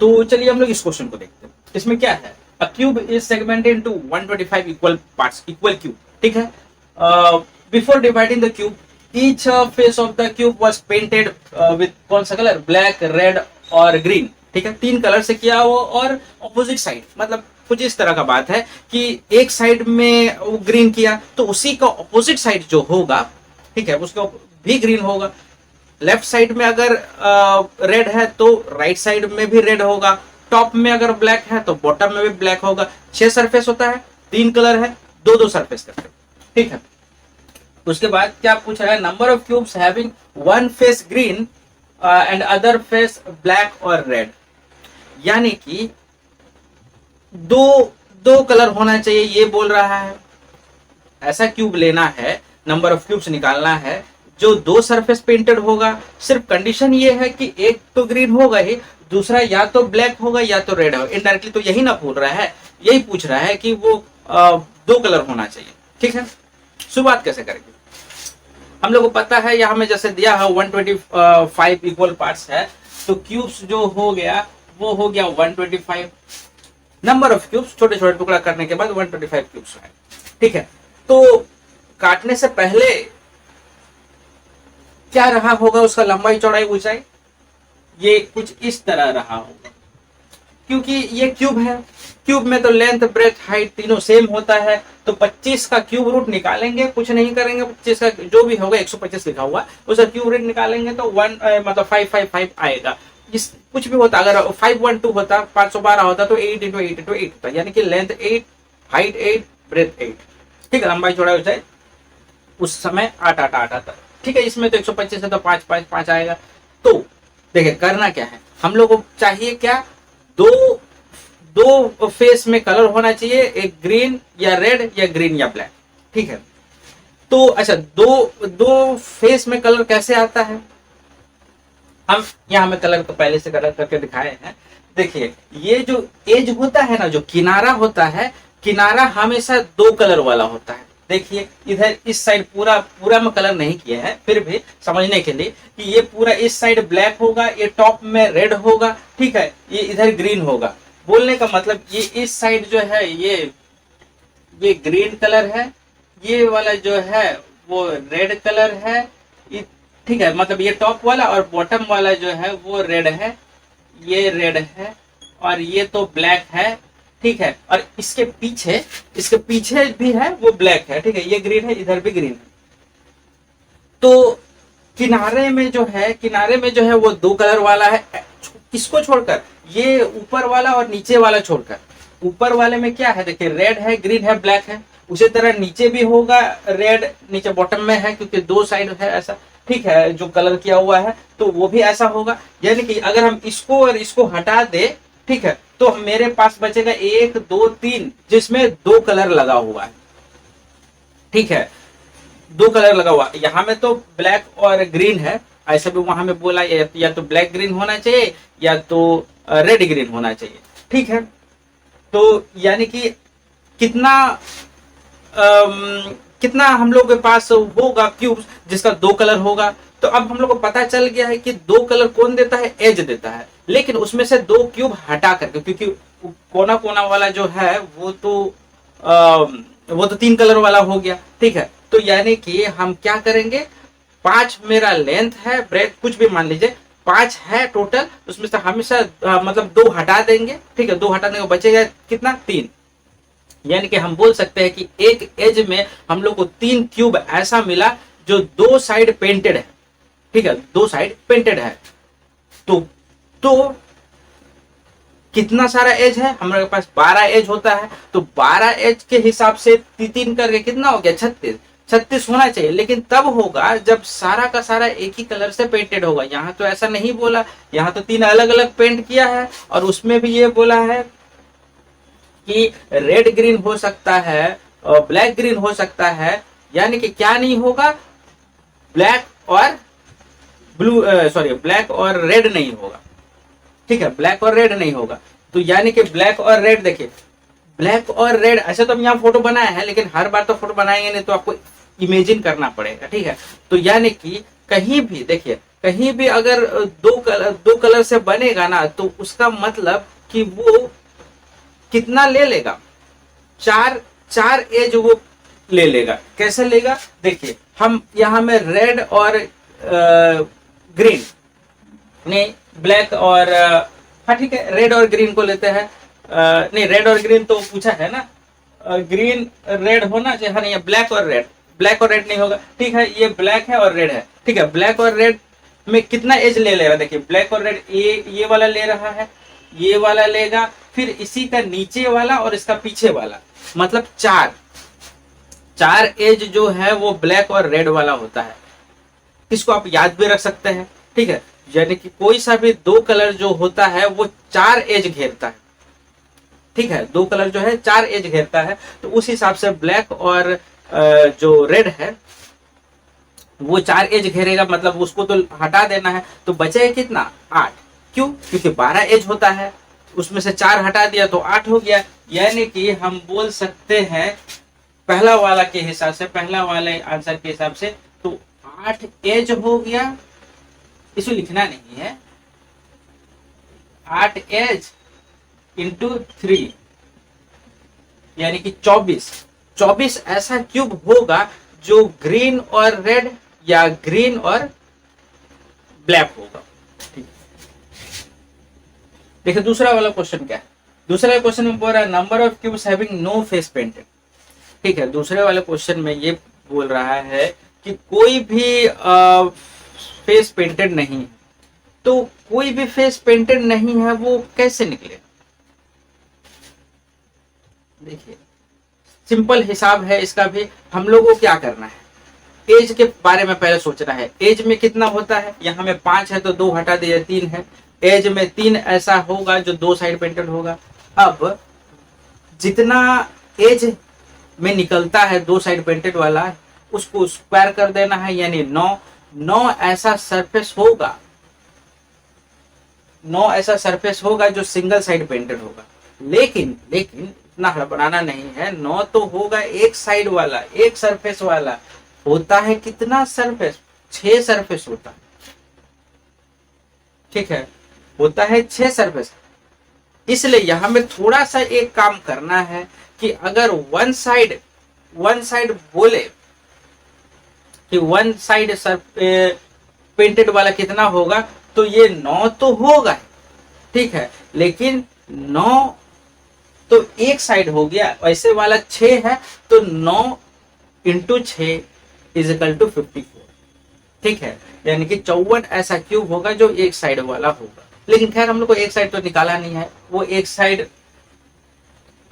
तो चलिए हम लोग इस क्वेश्चन को देखते हैं। इसमें क्या है, अ cube is segmented into 125 equal parts, equal cube, ठीक है। Before dividing the cube each face of the cube was painted with कौन सा कलर, ब्लैक, रेड और ग्रीन, ठीक है। 3 कलर से किया हो और ऑपोजिट साइड, मतलब कुछ इस तरह का बात है कि एक साइड में वो ग्रीन किया तो उसी का ऑपोजिट साइड जो होगा, ठीक है, उसका भी ग्रीन होगा। लेफ्ट साइड में अगर रेड है तो राइट साइड में भी रेड होगा। टॉप में अगर ब्लैक है तो बॉटम में भी ब्लैक होगा। 6 सरफेस होता है, 3 कलर है, 2 सरफेस करते हैं, ठीक है। उसके बाद क्या पूछ रहा है, number of cubes having one face green and other face black और रेड, यानी कि दो कलर होना चाहिए ये बोल रहा है। ऐसा क्यूब लेना है, नंबर ऑफ क्यूब्स निकालना है जो 2 सरफेस पेंटेड होगा। सिर्फ कंडीशन ये है कि एक तो ग्रीन होगा ही, दूसरा या तो ब्लैक होगा या तो रेड होगा। इनडायरेक्टली तो यही ना बोल रहा है, यही पूछ रहा है कि वो 2 कलर होना चाहिए, ठीक है। शुरुआत कैसे करेंगे, हम लोग को पता है यहाँ में जैसे दिया है 125 इक्वल पार्ट्स है, तो क्यूब्स जो हो गया वो हो गया 125। नंबर ऑफ क्यूब्स छोटे छोटे टुकड़ा करने के बाद 125 क्यूब्स है, ठीक है। तो काटने से पहले क्या रहा होगा उसका लंबाई चौड़ाई ऊंचाई, ये कुछ इस तरह रहा होगा, क्योंकि ये क्यूब है। क्यूब में तो लेंथ, ब्रेथ, हाइट तीनों सेम होता है। तो 25 का क्यूब रूट निकालेंगे, कुछ नहीं करेंगे, 25 का जो भी होगा 125 लिखा हुआ उसका क्यूब रूट निकालेंगे तो 555 आएगा। इस कुछ भी होता, अगर 512 होता, 512 होता तो 8 × 8 × 8 होता, यानी कि लेंथ 8, हाइट 8, ब्रेथ 8, ठीक है। लंबाई चौड़ाई ऊंचाई उस समय 8 8 8 आता, ठीक है। इसमें तो 125 है तो 5 5 5 आएगा। तो देखिए करना क्या है, हम लोग को चाहिए क्या, दो फेस में कलर होना चाहिए, एक ग्रीन या रेड या ग्रीन या ब्लैक, ठीक है। तो अच्छा, दो फेस में कलर कैसे आता है, हम यहाँ में कलर तो पहले से कलर करके दिखाए हैं। देखिए ये जो एज होता है ना, जो किनारा होता है, किनारा हमेशा 2 कलर वाला होता है। देखिए इधर इस साइड पूरा में कलर नहीं किया है, फिर भी समझने के लिए कि ये पूरा इस साइड ब्लैक होगा, ये टॉप में रेड होगा, ठीक है, ये इधर ग्रीन होगा। बोलने का मतलब ये इस साइड जो है ये ग्रीन कलर है, ये वाला जो है वो रेड कलर है, ठीक है। मतलब ये टॉप वाला और बॉटम वाला जो है वो रेड है, ये रेड है और ये तो ब्लैक है, ठीक है। और इसके पीछे भी है वो ब्लैक है, ठीक है। ये ग्रीन है, इधर भी ग्रीन है। तो किनारे में जो है वो 2 कलर वाला है। किसको छोड़कर, ये ऊपर वाला और नीचे वाला छोड़कर। ऊपर वाले में क्या है, देखिए रेड है, ग्रीन है, ब्लैक है। उसी तरह नीचे भी होगा रेड, नीचे बॉटम में है क्योंकि 2 साइड है ऐसा, ठीक है, जो कलर किया हुआ है तो वो भी ऐसा होगा। यानी कि अगर हम इसको और इसको हटा दे, ठीक है, तो मेरे पास बचेगा 1 2 3 जिसमें 2 कलर लगा हुआ है, ठीक है। 2 कलर लगा हुआ, यहाँ में तो ब्लैक और ग्रीन है, ऐसा भी वहां में बोला या तो ब्लैक ग्रीन होना चाहिए या तो रेड ग्रीन होना चाहिए, ठीक है। तो यानी कि कितना हम लोग के पास होगा क्यूब जिसका 2 कलर होगा। तो अब हम लोग को पता चल गया है कि 2 कलर कौन देता है, एज देता है। लेकिन उसमें से 2 क्यूब हटा करके, क्योंकि कोना कोना वाला जो है वो तो 3 कलर वाला हो गया, ठीक है। तो यानी कि हम क्या करेंगे, 5 मेरा लेंथ है, ब्रेथ कुछ भी मान लीजिए 5 है टोटल, उसमें से हमेशा मतलब 2 हटा देंगे, ठीक है। 2 हटाने को बचेगा कितना, 3। यानी कि हम बोल सकते हैं कि एक एज में हम लोग को 3 क्यूब ऐसा मिला जो 2 साइड पेंटेड है, ठीक है, 2 साइड पेंटेड है। तो कितना सारा एज है, हमारे पास 12 एज होता है। तो 12 एज के हिसाब से 3 करके कितना हो गया, 36 होना चाहिए। लेकिन तब होगा जब सारा का सारा एक ही कलर से पेंटेड होगा। यहाँ तो ऐसा नहीं बोला, यहाँ तो 3 अलग अलग पेंट किया है और उसमें भी ये बोला है कि रेड ग्रीन हो सकता है और ब्लैक ग्रीन हो सकता है। यानी कि क्या नहीं होगा, ब्लैक और रेड नहीं होगा, ठीक है, ब्लैक और रेड नहीं होगा। तो यानी कि ब्लैक और रेड, देखिए ब्लैक और रेड, ऐसे तो हम यहाँ फोटो बनाए हैं लेकिन हर बार तो फोटो बनाएंगे नहीं, तो आपको इमेजिन करना पड़ेगा, ठीक है। तो यानी कि कहीं भी देखिए कहीं भी अगर दो कलर से बनेगा ना, तो उसका मतलब कि वो कितना ले लेगा, चार चार एज वो ले लेगा। कैसे लेगा, देखिए हम यहाँ में रेड और ग्रीन, नहीं ब्लैक और हाँ ठीक है, रेड और ग्रीन को लेते हैं। नहीं, रेड और ग्रीन तो पूछा है ना, ग्रीन रेड होना चाहिए, हाँ नहीं, ब्लैक और रेड, ब्लैक और रेड नहीं होगा, ठीक है, ये ब्लैक है और रेड है, ठीक है। ब्लैक और रेड में कितना एज ले लेगा, देखिए ब्लैक और रेड, ये वाला ले रहा है, ये वाला लेगा, फिर इसी का नीचे वाला और इसका पीछे वाला, मतलब चार एज जो है वो ब्लैक और रेड वाला होता है। इसको आप याद भी रख सकते हैं, ठीक है। यानी कि कोई सा भी दो कलर जो होता है वो चार एज घेरता है, ठीक है, दो कलर जो है चार एज घेरता है। तो उस हिसाब से ब्लैक और जो रेड है वो चार एज घेरेगा, मतलब उसको तो हटा देना है, तो बचेगा कितना, 8। क्यों, क्योंकि 12 एज होता है, उसमें से 4 हटा दिया तो 8 हो गया। यानी कि हम बोल सकते हैं पहला वाला के हिसाब से, पहला वाले आंसर के हिसाब से, तो 8 एज हो गया, इसको लिखना नहीं है, 8 एज इंटू 3 यानी कि 24 ऐसा क्यूब होगा जो ग्रीन और रेड या ग्रीन और ब्लैक होगा। ठीक, देखिए दूसरा वाला क्वेश्चन क्या है। दूसरा क्वेश्चन में बोल रहा है number of cubes having no face painted. ठीक है, दूसरे वाले क्वेश्चन में ये बोल रहा है कि कोई भी फेस पेंटेड नहीं है, तो कोई भी फेस पेंटेड नहीं है वो कैसे निकले। देखिए सिंपल हिसाब है इसका भी, हम लोगों को क्या करना है, एज के बारे में पहले सोचना है। एज में कितना होता है, यहाँ में 5 है तो 2 हटा दिया 3 है। एज में 3 ऐसा होगा जो 2 साइड पेंटेड होगा। अब जितना एज में निकलता है 2 साइड पेंटेड वाला, उसको स्क्वायर कर देना है, यानी 9 ऐसा सरफेस होगा, 9 ऐसा सरफेस होगा जो सिंगल साइड पेंटेड होगा। लेकिन इतना हड़बड़ाना नहीं है, 9 तो होगा एक साइड वाला, एक सरफेस वाला। होता है कितना सरफेस, 6 सरफेस होता है, ठीक है, होता है 6 सरफेस। इसलिए यहां में थोड़ा सा एक काम करना है कि अगर वन साइड बोले कि वन साइड पेंटेड वाला कितना होगा, तो ये 9 तो होगा, ठीक है, लेकिन 9 तो एक साइड हो गया, ऐसे वाला 6 है तो 9 इंटू 6 इज इक्वल टू 54, ठीक है, यानी कि 54 ऐसा क्यूब होगा जो एक साइड वाला होगा। लेकिन खैर हम लोग को एक साइड तो निकाला नहीं है, वो एक साइड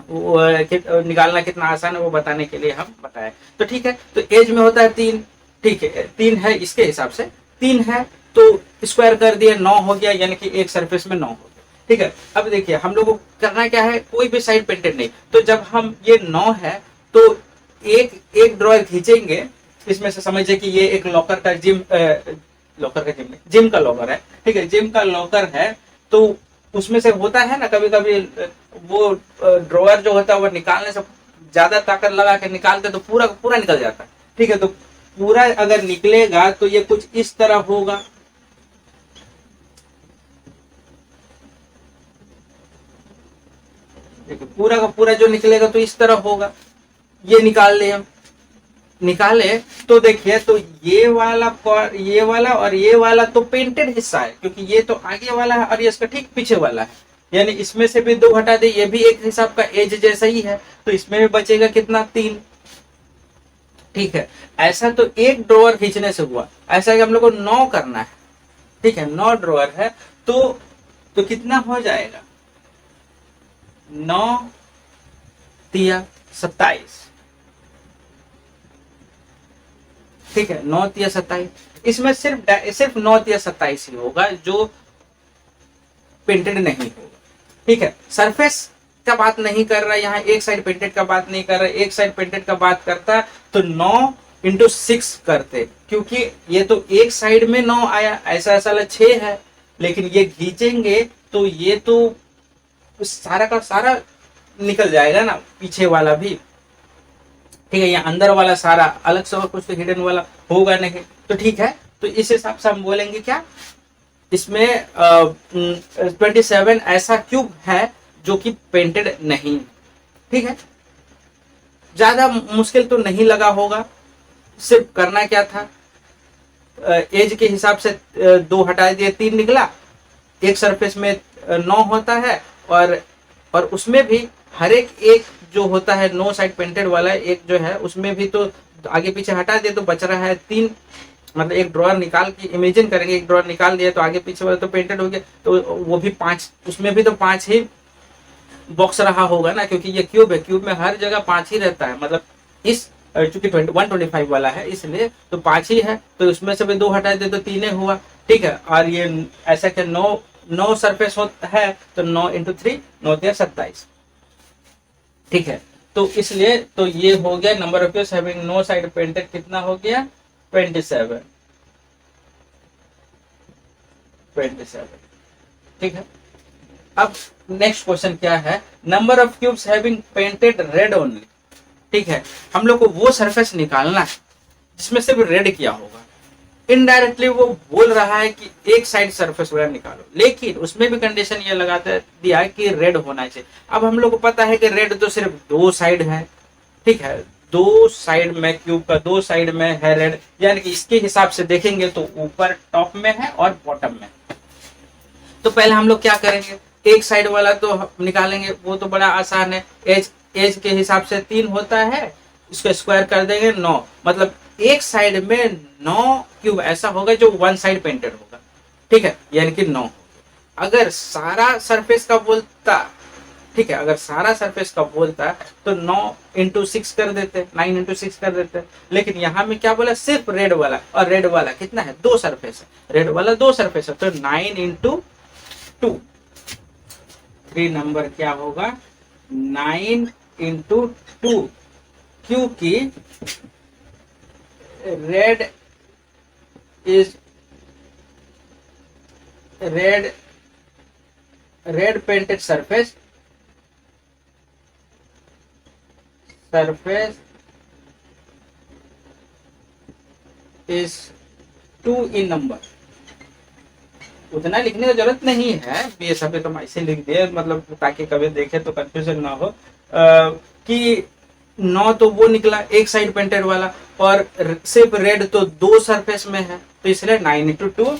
निकालना कितना आसान है वो बताने के लिए हम बताएं। तो ठीक है, तो एज में होता है 3, ठीक है, 3 है इसके हिसाब से, 3 है तो स्क्वायर कर दिया, 9 हो गया, यानी कि एक सरफेस में 9 हो गया, ठीक है। अब देखिए हम लोग को करना क्या है, कोई भी साइड पेंटेड नहीं, तो जब हम ये 9 है तो एक ड्रॉयर खींचेंगे, इसमें से समझिए कि ये एक लॉकर का जिम का लॉकर है, ठीक है, जिम का लॉकर है। तो उसमें से होता है ना कभी कभी वो ड्रॉयर जो होता है वो निकालने से ज्यादा ताकत लगा के निकालते तो पूरा निकल जाता है, ठीक है। तो पूरा अगर निकलेगा तो ये कुछ इस तरह होगा, देखिए पूरा का पूरा जो निकलेगा तो इस तरह होगा। ये निकाले तो देखिए, तो ये वाला और ये वाला तो पेंटेड हिस्सा है, क्योंकि ये तो आगे वाला है और ये इसका ठीक पीछे वाला है, यानी इसमें से भी 2 हटा दे, ये भी एक हिसाब का एज जैसा ही है, तो इसमें भी बचेगा कितना, 3, ठीक है। ऐसा तो एक ड्रॉअर खींचने से हुआ, ऐसा कि हम लोग को 9 करना है, ठीक है, 9 ड्रॉअर है तो कितना हो जाएगा, 9 तिया 27, ठीक है, 9 तिया 27। इसमें सिर्फ 9 तिया 27 ही होगा जो पेंटेड नहीं होगा, ठीक है। सरफेस का बात नहीं कर रहा है यहाँ, एक साइड पेंटेड का बात नहीं कर रहा है, एक साइड पेंटेड का बात करता तो 9 इंटू 6 करते, क्योंकि ये तो एक साइड में 9 आया, ऐसा 6 है, लेकिन ये खींचेंगे तो ये तो सारा का सारा निकल जाएगा ना, पीछे वाला भी, ठीक है, यहाँ अंदर वाला सारा अलग से, और कुछ तो हिडन वाला होगा नहीं, तो ठीक है, तो इस हिसाब से हम बोलेंगे क्या, इसमें 27 ऐसा क्यूब है जो कि पेंटेड नहीं। ठीक है, ज्यादा मुश्किल तो नहीं लगा होगा। सिर्फ करना क्या था, एज के हिसाब से 2 हटा दिए, 3 निकला। एक सरफेस में 9 होता है, और उसमें भी हर एक जो होता है नो साइड पेंटेड वाला एक जो है, उसमें भी तो आगे पीछे हटा दिए तो बच रहा है 3। मतलब एक ड्रॉअर निकाल के इमेजिन करेंगे, एक ड्रॉअर निकाल दिया तो आगे पीछे वाला तो पेंटेड हो गया, तो वो भी 5, उसमें भी तो 5 ही बॉक्स रहा होगा ना, क्योंकि ये क्यूब है, क्यूब में हर जगह 5 ही रहता है। मतलब इस चूंकि 125 वाला है इसलिए तो 5 ही है, तो उसमें से भी 2 हटा दे तो 3 हुआ। ठीक है, और ये ऐसा कि 9 सरफेस होता है, तो 9 इंटू 3 9 27। ठीक है, तो इसलिए तो ये हो गया number of cubes having no side painted, कितना हो गया 27। ठीक है, अब नेक्स्ट क्वेश्चन क्या है, number of cubes having painted red only. ठीक है, हम लोग को वो सरफेस निकालना है जिसमें सिर्फ रेड किया होगा। इनडायरेक्टली वो बोल रहा है कि एक साइड सरफेस वगैरह निकालो, लेकिन उसमें भी कंडीशन ये लगाता दिया है कि रेड होना चाहिए। अब हम लोग को पता है कि रेड तो सिर्फ 2 साइड है। ठीक है, 2 साइड में, क्यूब का 2 साइड में है रेड, यानी कि इसके हिसाब से देखेंगे तो ऊपर टॉप में है और बॉटम में। तो पहले हम लोग क्या करेंगे, एक साइड वाला तो निकालेंगे, वो तो बड़ा आसान है। एज के हिसाब से 3 होता है, इसको स्क्वायर कर देंगे 9, मतलब एक साइड में 9 क्यूब ऐसा होगा जो 1 साइड पेंटेड होगा। ठीक है, यानी कि 9। अगर सारा सरफेस का बोलता, ठीक है, अगर सारा सरफेस का बोलता तो 9 इंटू 6 कर देते, 9 इंटू 6 कर देते। लेकिन यहाँ में क्या बोला, सिर्फ रेड वाला, और रेड वाला कितना है, 2 सरफेस है, रेड वाला 2 सरफेस है, तो 9 इंटू 2, 3 नंबर क्या होगा 9 इंटू 2, क्योंकि red painted surface is 2 in number. उतना लिखने की जरूरत नहीं है, ये सब तो ऐसे लिख दिए, मतलब ताकि कभी देखे तो कंफ्यूजन ना हो कि 9 तो वो निकला एक साइड पेंटेड वाला, और सिर्फ रेड तो 2 सरफेस में है, तो इसलिए 9 इंटू 2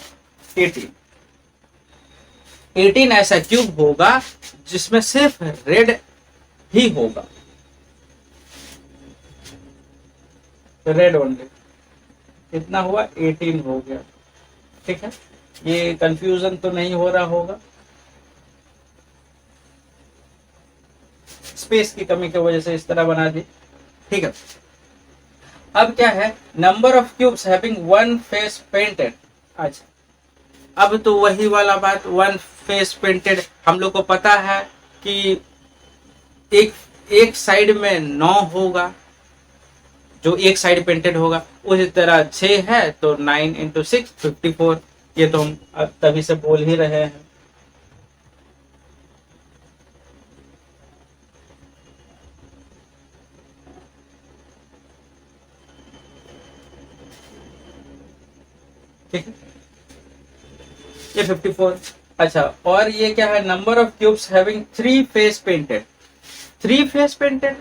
18 ऐसा क्यूब होगा जिसमें सिर्फ रेड ही होगा, रेड ओनली। कितना हुआ 18 हो गया। ठीक है, ये कंफ्यूजन तो नहीं हो रहा होगा, स्पेस की कमी की वजह से इस तरह बना दी। ठीक है, अब क्या है, number of cubes having 1 face painted. अच्छा, अब तो वही वाला बात, 1 फेस पेंटेड हम लोग को पता है कि एक साइड में 9 होगा जो एक साइड पेंटेड होगा, उसी तरह 6 है तो 9 इंटू 6 54। ये तो हम अब तभी से बोल ही रहे हैं। ठीक है, ये 54। अच्छा, और ये क्या है, number of cubes having 3 face painted. 3 face painted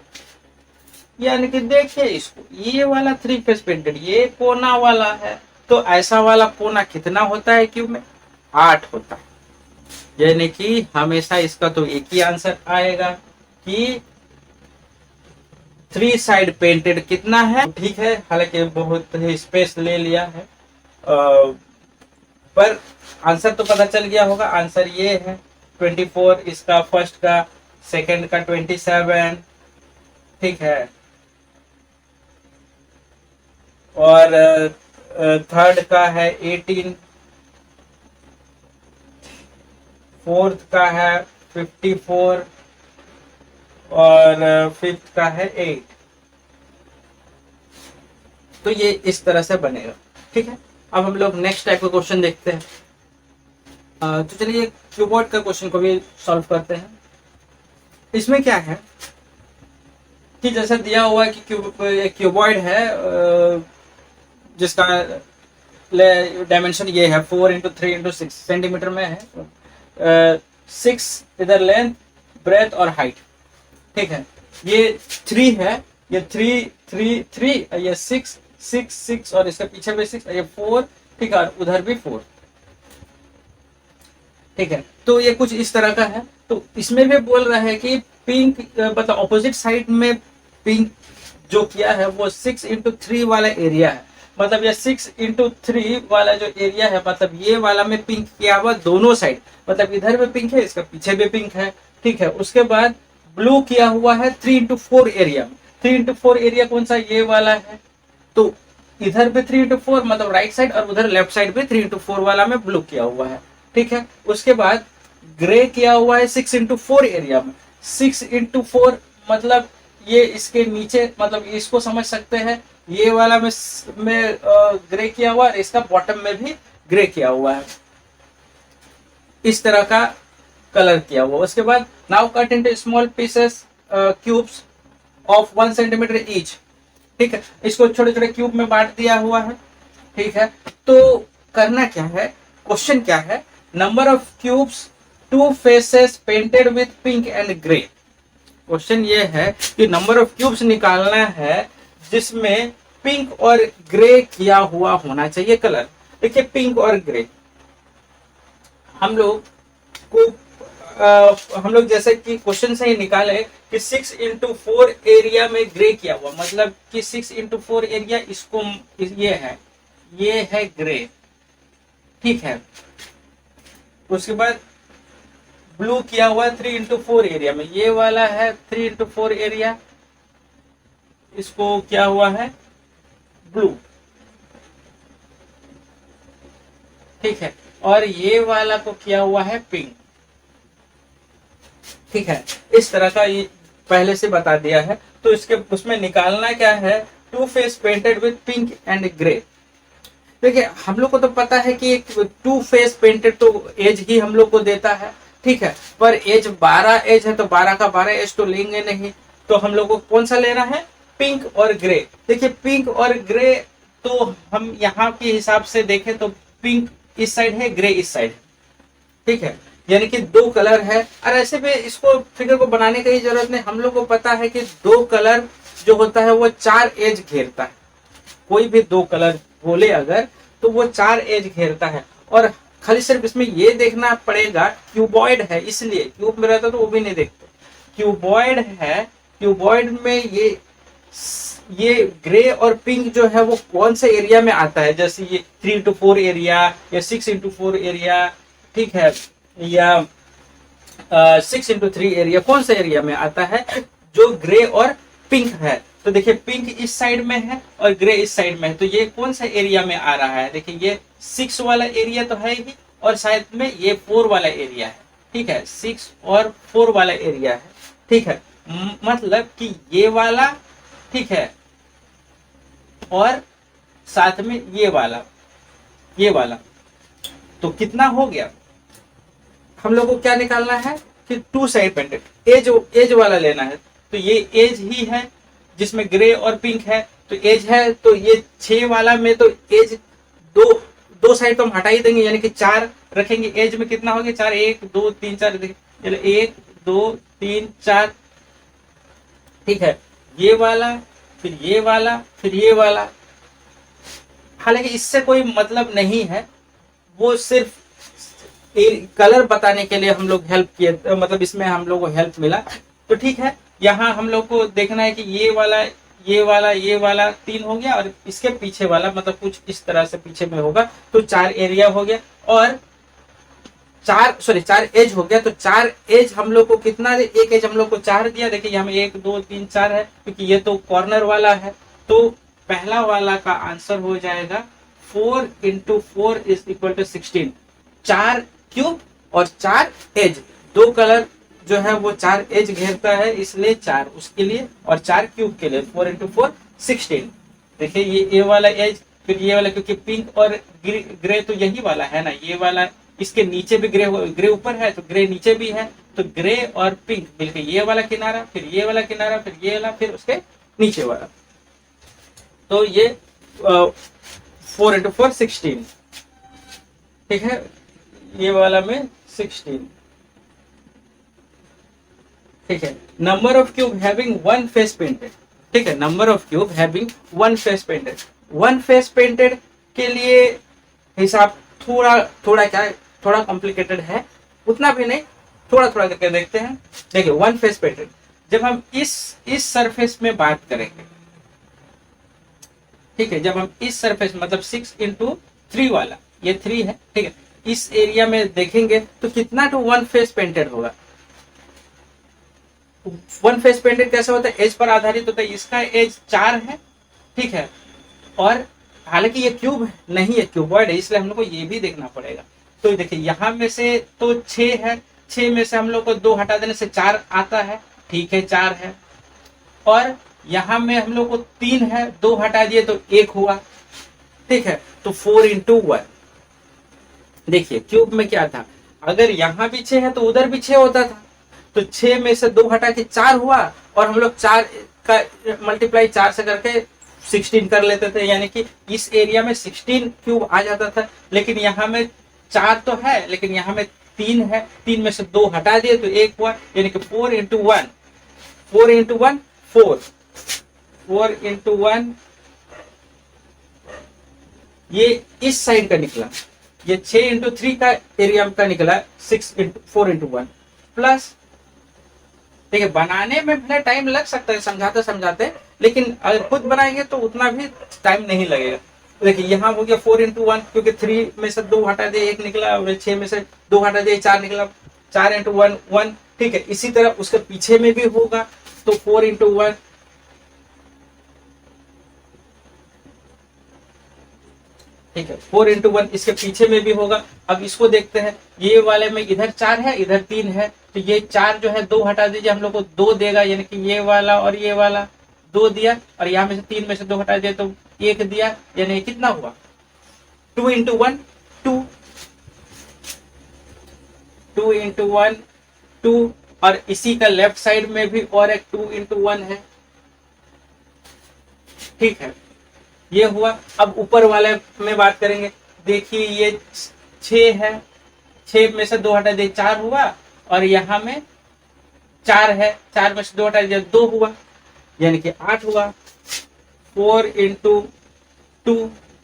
यानी कि देखिए इसको, ये वाला 3 फेस पेंटेड, ये कोना वाला है, तो ऐसा वाला कोना कितना होता है क्यूब में, 8 होता है। यानी कि हमेशा इसका तो एक ही आंसर आएगा कि 3 साइड पेंटेड कितना है। ठीक है, हालांकि बहुत ही स्पेस ले लिया है, पर आंसर तो पता चल गया होगा। आंसर ये है 24, इसका फर्स्ट का, सेकंड का 27। ठीक है, और थर्ड का है 18, फोर्थ का है 54, और फिफ्थ का है 8। तो ये इस तरह से बनेगा। ठीक है, अब हम लोग नेक्स्ट टाइप का क्वेश्चन देखते हैं। तो चलिए क्यूबॉइड का क्वेश्चन को भी सॉल्व करते हैं। इसमें क्या है कि जैसा दिया हुआ है कि क्यूबॉइड है जिसका डायमेंशन ये है 4x3x6 सेंटीमीटर में है। 6 इधर लेंथ, ब्रेथ और हाइट, ठीक है। ये 3 है, ये 3 ये 6 और इसके पीछे भी 6, ये 4, ठीक है, और उधर भी 4, ठीक है। तो ये कुछ इस तरह का है। तो इसमें भी बोल रहा है कि पिंक मतलब ऑपोजिट साइड में पिंक जो किया है वो 6x3 वाला एरिया है। मतलब ये 6x3 वाला जो एरिया है, मतलब ये वाला में पिंक किया हुआ दोनों साइड, मतलब इधर भी पिंक है, इसका पीछे भी पिंक है, ठीक है। उसके बाद ब्लू किया हुआ है 3x4 एरिया में। 3x4 एरिया कौन सा, ये वाला है। तो इधर भी 3x4 मतलब राइट साइड, और उधर लेफ्ट साइड भी 3x4 वाला में ब्लू किया हुआ है, ठीक है। उसके बाद ग्रे किया हुआ है 6x4 एरिया में। 6x4 मतलब ये इसके नीचे, मतलब इसको समझ सकते हैं, ये वाला में ग्रे किया हुआ है, इसका बॉटम में भी ग्रे किया हुआ है, इस तरह का कलर किया हुआ। उसके बाद now cut into small pieces cubes of 1 centimetre each, ठीक है। इसको छोटे छोटे क्यूब में बांट दिया हुआ है, ठीक है। तो करना क्या है, क्वेश्चन क्या है, number of cubes, 2 faces painted with pink and grey. Question ये है कि नंबर ऑफ क्यूब्स निकालना है जिसमें पिंक और ग्रे किया हुआ होना चाहिए कलर। देखिए पिंक और ग्रे हम लोग को हम लोग जैसे कि क्वेश्चन से ही निकाले कि 6x4 एरिया में ग्रे किया हुआ, मतलब कि 6x4 एरिया इसको ये है ग्रे, ठीक है। उसके बाद ब्लू किया हुआ 3x4 एरिया में, ये वाला है 3x4 एरिया, इसको क्या हुआ है ब्लू, ठीक है। और ये वाला को किया हुआ है पिंक, ठीक है। इस तरह का ये पहले से बता दिया है। तो इसके उसमें निकालना क्या है, 2 face painted with pink and grey. देखिए हम लोग को तो पता है कि एक 2 फेस पेंटेड तो एज ही हम लोग को देता है, ठीक है। पर एज 12 एज है तो 12 का 12 एज तो लेंगे नहीं, तो हम लोग को कौन सा लेना है, पिंक और ग्रे। देखिए पिंक और ग्रे, तो हम यहाँ के हिसाब से देखें तो पिंक इस साइड है, ग्रे इस साइड, ठीक है। यानी कि 2 कलर है। और ऐसे भी इसको फिगर को बनाने की जरूरत नहीं, हम लोग को पता है कि 2 कलर जो होता है वो 4 एज घेरता है। कोई भी 2 कलर बोले अगर तो वो 4 एज घेरता है। और खाली सिर्फ इसमें ये देखना पड़ेगा, क्यूबॉइड है इसलिए, क्यूब में रहता तो वो भी नहीं देखते, क्यूबॉइड है, क्यूबॉइड में ये ग्रे और पिंक जो है वो कौन से एरिया में आता है, जैसे ये 3x4 एरिया या 6x4 एरिया, ठीक है, या 6x3 एरिया, कौन सा एरिया में आता है जो ग्रे और पिंक है। तो देखिए पिंक इस साइड में है और ग्रे इस साइड में है, तो ये कौन सा एरिया में आ रहा है, देखिए ये 6 वाला एरिया तो है ही, और शायद में ये 4 वाला एरिया है, ठीक है। 6 और 4 वाला एरिया है, ठीक है। मतलब कि ये वाला, ठीक है, और साथ में ये वाला, तो कितना हो गया, हम लोग को क्या निकालना है कि 2 साइड पेंटेड एज वाला लेना है। तो ये एज ही है जिसमें ग्रे और पिंक है, तो एज है, तो ये 6 वाला में तो एज दो साइड तो हम हटा ही देंगे, यानी कि 4 रखेंगे। एज में कितना हो गया, 4, 1 2 3 4, चलो 1 2 3 4, ठीक है। ये वाला, फिर ये वाला, फिर ये वाला। हालांकि इससे कोई मतलब नहीं है, वो सिर्फ कलर बताने के लिए हम लोग हेल्प किए, मतलब इसमें हम लोग को हेल्प मिला। तो ठीक है, यहाँ हम लोग को देखना है कि ये वाला 3 हो गया, और इसके पीछे वाला मतलब कुछ इस तरह से पीछे में होगा, तो 4 एरिया हो गया, और 4 एज हो गया। तो 4 एज हम लोग को कितना, एक एज हम लोग को 4 दिया। देखिए यहाँ में 1 2 3 4 है, क्योंकि ये तो कॉर्नर वाला है। तो पहला वाला का आंसर हो जाएगा 4 × 4 = 16। 4 क्यूब और 4 एज, 2 कलर जो है वो 4 एज घेरता है, इसलिए 4 उसके लिए, और 4 क्यूब के लिए 4 × 4 16। देखिए ये वाला एज, फिर ये वाला, क्योंकि पिंक और ग्रे तो यही वाला है ना, ये वाला, इसके नीचे भी ग्रे ऊपर है तो ग्रे नीचे भी है, तो ग्रे और पिंक मिलकर ये वाला किनारा, फिर ये वाला किनारा, फिर ये वाला, फिर उसके नीचे वाला। तो ये 4 इंटू 4 16, ठीक है, ये वाला में 16, ठीक है। Number of cube having one face painted, ठीक है, number of cube having one face painted, one face painted के लिए हिसाब थोड़ा थोड़ा क्या है, थोड़ा कॉम्प्लिकेटेड है, उतना भी नहीं, थोड़ा थोड़ा करके देखते हैं। देखिए वन फेस पेंटेड, जब हम इस सरफेस में बात करेंगे, ठीक है, जब हम इस सरफेस मतलब 6 इंटू 3 वाला, ये 3 है, ठीक है, इस एरिया में देखेंगे तो कितना टू वन फेस पेंटेड होगा। वन फेस पेंटेड कैसे होता है, एज पर आधारित होता है, इसका एज 4 है, ठीक है, और हालांकि ये क्यूब नहीं है, क्यूबॉइड है, इसलिए हम लोग को ये भी देखना पड़ेगा। तो देखिए यहाँ में से तो 6 है, 6 में से हम लोग को 2 हटा देने से 4 आता है, ठीक है 4 है, और यहाँ में हम लोग को 3 है, 2 हटा दिए तो 1 हुआ, ठीक है, तो 4 इंटू 1। देखिए क्यूब में क्या था, अगर यहाँ भी 6 है तो उधर भी 6 होता था, तो 6 में से 2 हटा के 4 हुआ, और हम लोग 4 का मल्टीप्लाई 4 से करके 16 कर लेते थे, यानी कि इस एरिया में 16 क्यूब आ जाता था। लेकिन यहाँ में 4 तो है, लेकिन यहाँ में 3 है, 3 में से 2 हटा दिए तो 1 हुआ, यानी कि 4 इंटू 1, 4 इंटू 1 4, 4 इंटू 1 ये इस साइड का निकला, ये 6 इंटू 3 का एरिया का निकला, 6 इंटू 4 इंटू 1 प्लस, ठीक है, बनाने में भले टाइम लग सकता है समझाते समझाते, लेकिन अगर खुद बनाएंगे तो उतना भी टाइम नहीं लगेगा। देखिए यहाँ हो गया 4 इंटू 1, क्योंकि 3 में से 2 हटा दिए 1 निकला, और 6 में से 2 हटा दिए 4 निकला, 4 इंटू 1 1, ठीक है। इसी तरह उसके पीछे में भी होगा, तो 4 इंटू 1, ठीक है, 4 इंटू 1 इसके पीछे में भी होगा। अब इसको देखते हैं, ये वाले में इधर 4 है, इधर 3 है, तो ये 4 जो है 2 हटा दीजिए, हम लोग को 2 देगा, यानी कि ये वाला और ये वाला 2 दिया, और यहाँ में से 3 में से 2 हटा दिया तो 1 दिया, यानी कितना हुआ 2 इंटू 1 2, 2 इंटू 1 2, और इसी का लेफ्ट साइड में भी और एक 2 इंटू 1 है, ठीक है, ये हुआ। अब ऊपर वाले में बात करेंगे, देखिए ये 6 है, 6 में से 2 हटा दिए 4 हुआ, और यहाँ में 4 है, 4 में से 2 हटा दिया 2 हुआ, यानी कि 8 हुआ। 4 इंटू 2,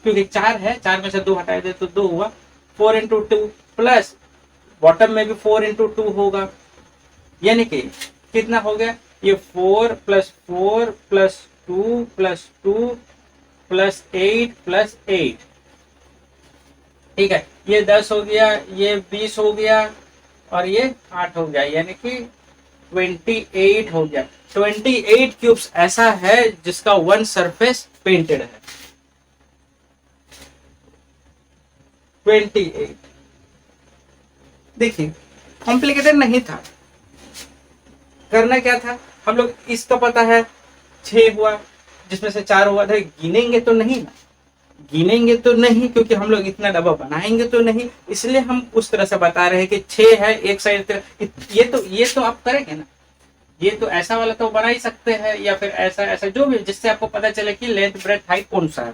क्योंकि 4 है, 4 में से 2 हटा दिए तो 2 हुआ, 4 इंटू 2 प्लस बॉटम में भी 4 इंटू 2 होगा, यानी कि कितना हो गया, ये 4 plus 4 plus 2 plus 2 plus 8 plus 8, ठीक है, ये 10 हो गया, ये 20 हो गया, और ये 8 हो गया, यानी कि 28 हो गया। 28 क्यूब्स ऐसा है जिसका वन सरफेस पेंटेड है, 28। देखिए कॉम्प्लिकेटेड नहीं था, करना क्या था, हम लोग इसका पता है 6 हुआ, जिसमें से 4 हुआ था, गिनेंगे तो नहीं ना, गिनेंगे तो नहीं, क्योंकि हम लोग इतना डब्बा बनाएंगे तो नहीं, इसलिए हम उस तरह से बता रहे हैं कि 6 है एक साइड, ये तो आप करेंगे ना, ये तो ऐसा वाला तो बना ही सकते हैं, या फिर ऐसा ऐसा जो भी, जिससे आपको पता चले कि लेंथ ब्रेथ हाइट कौन सा है,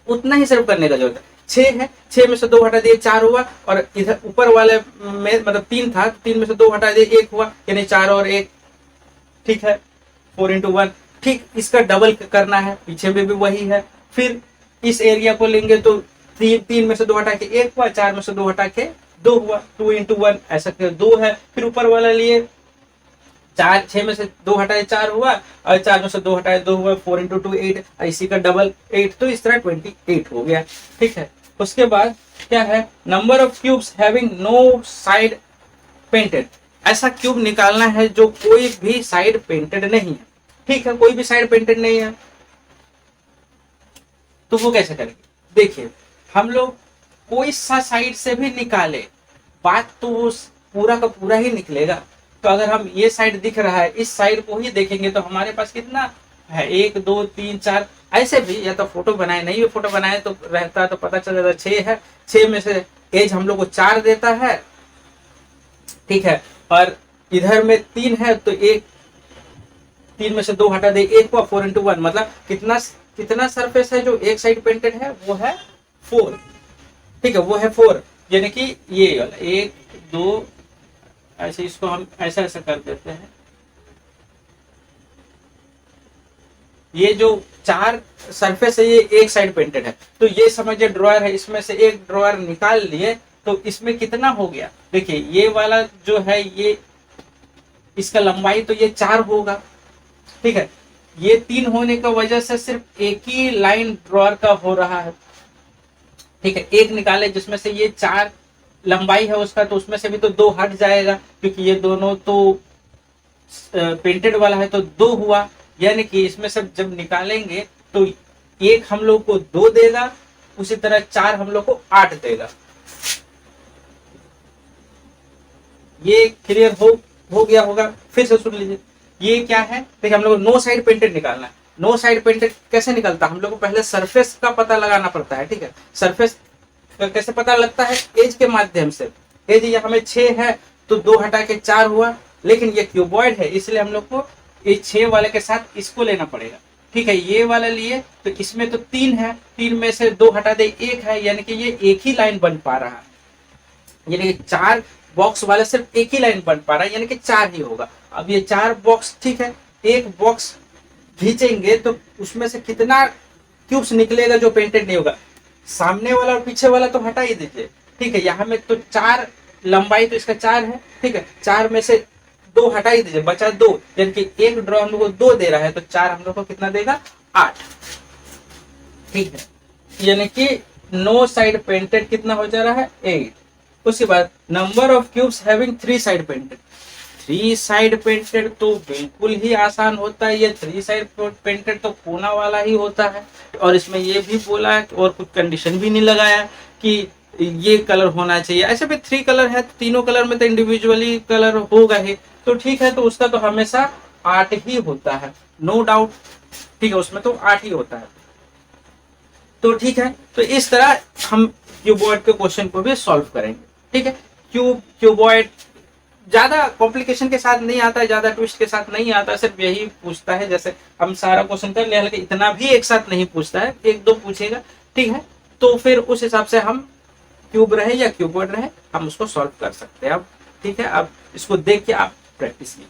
उतना ही सिर्फ करने का जरूरत है। 6 है, 6 में से 2 हटा दिए 4 हुआ, और इधर ऊपर वाले में मतलब 3 था, 3 में से 2 हटा दिए 1 हुआ, यानी 4 और 1, ठीक है, 4 इंटू 1, ठीक, इसका डबल करना है, पीछे में भी वही है। फिर इस एरिया को लेंगे तो 3 में से 2 हटा के 1 हुआ, 4 में से 2 हटा के 2 हुआ, 2 इंटू 1 ऐसा 2 है। फिर ऊपर वाला लिए 6 में से 2 हटाए 4 हुआ, और 4 में से 2 हटाए 2 हुआ, 4 इंटू 2 8, इसी का डबल 8, तो इस तरह 28 हो गया, ठीक है। उसके बाद क्या है, number of cubes having no side painted, ऐसा क्यूब निकालना है जो कोई भी साइड पेंटेड नहीं है, ठीक है, कोई भी साइड पेंटेड नहीं है, तो वो कैसे करेंगे। देखिए हम लोग कोई सा साइड से भी निकाले, बात तो वो पूरा का पूरा ही निकलेगा। तो अगर हम ये साइड दिख रहा है, इस साइड को ही देखेंगे तो हमारे पास कितना है, 1 2 3 4, ऐसे भी, या तो फोटो बनाए, नहीं भी फोटो बनाए तो रहता तो पता चल जाता 6 है, 6 में से एज हम लोग को 4 देता है, ठीक है, और इधर में 3 है, तो 1, 3 में से 2 हटा दे 1 हुआ, 4 इंटू 1 मतलब कितना कितना सरफेस है जो एक साइड पेंटेड है, वो है 4, ठीक है, वो है 4, यानी कि ये वाला 1 2, ऐसे इसको हम ऐसा ऐसा कर देते हैं। ये जो 4 सरफेस है ये एक साइड पेंटेड है, तो ये समझिए ड्रॉयर है, इसमें से एक ड्रॉयर निकाल लिए तो इसमें कितना हो गया, देखिए ये वाला जो है ये इसका लंबाई तो ये 4 होगा, ठीक है, ये 3 होने का वजह से सिर्फ एक ही लाइन ड्रॉयर का हो रहा है, ठीक है, एक निकाले जिसमें से ये 4 लंबाई है उसका, तो उसमें से भी तो 2 हट जाएगा क्योंकि ये दोनों तो पेंटेड वाला है, तो 2 हुआ, यानी कि इसमें से जब निकालेंगे तो एक हम लोग को 2 देगा, उसी तरह 4 हम लोग को 8 देगा। ये क्लियर हो गया होगा, फिर से सुन लीजिए। ये क्या है, देखिए हम लोग को नो साइड पेंटेड निकालना है। नो साइड पेंटेड कैसे निकलता है, हम लोग को पहले सरफेस का पता लगाना पड़ता है, ठीक है, सरफेस का कैसे पता लगता है, एज के माध्यम से। एज यहाँ में 6 है तो 2 हटा के 4 हुआ, लेकिन ये क्यूबॉइड है इसलिए हम लोग को ये 6 वाले के साथ इसको लेना पड़ेगा, ठीक है, ये वाला लिए तो इसमें तो 3 है, 3 में से 2 हटा दे 1 है, यानी कि ये एक ही लाइन बन पा रहा है, यानी कि 4 बॉक्स वाला सिर्फ एक ही लाइन बन पा रहा है, यानी कि 4 ही होगा। अब ये 4 बॉक्स, ठीक है, एक बॉक्स खींचेंगे तो उसमें से कितना क्यूब्स निकलेगा जो पेंटेड नहीं होगा, सामने वाला और पीछे वाला तो हटा ही दीजिए, ठीक है, यहाँ में तो 4 लंबाई तो इसका 4 है, ठीक है, 4 में से 2 हटा ही दीजिए, बचा 2, यानी कि एक ड्रॉ हम लोग को 2 दे रहा है, तो 4 हम लोग को कितना देगा, 8, ठीक है, यानी कि नो साइड पेंटेड कितना हो जा रहा है, 8। उसके बाद number of cubes having 3 side painted. 3 side painted तो बिल्कुल ही आसान होता है, ये 3 साइड पेंटेड तो कोना वाला ही होता है, और इसमें ये भी बोला है और कुछ कंडीशन भी नहीं लगाया कि ये कलर होना चाहिए, ऐसे भी 3 कलर है, तीनों कलर में तो इंडिविजुअली कलर होगा ही, तो ठीक है, तो उसका तो हमेशा 8 ही होता है, नो डाउट, ठीक है, उसमें तो 8 ही होता है, तो ठीक है, तो इस तरह हम क्यूबॉइड के क्वेश्चन को भी सॉल्व करेंगे, ठीक है। क्यूबॉइड ज्यादा कॉम्प्लिकेशन के साथ नहीं आता है, ज्यादा ट्विस्ट के साथ नहीं आता, सिर्फ यही पूछता है, जैसे हम सारा क्वेश्चन कर लिया, हालांकि इतना भी एक साथ नहीं पूछता है, 1-2 पूछेगा, ठीक है, तो फिर उस हिसाब से हम क्यूब रहे या क्यूबॉइड रहे हम उसको सॉल्व कर सकते हैं। अब ठीक है, अब इसको देख के आप प्रैक्टिस कीजिए।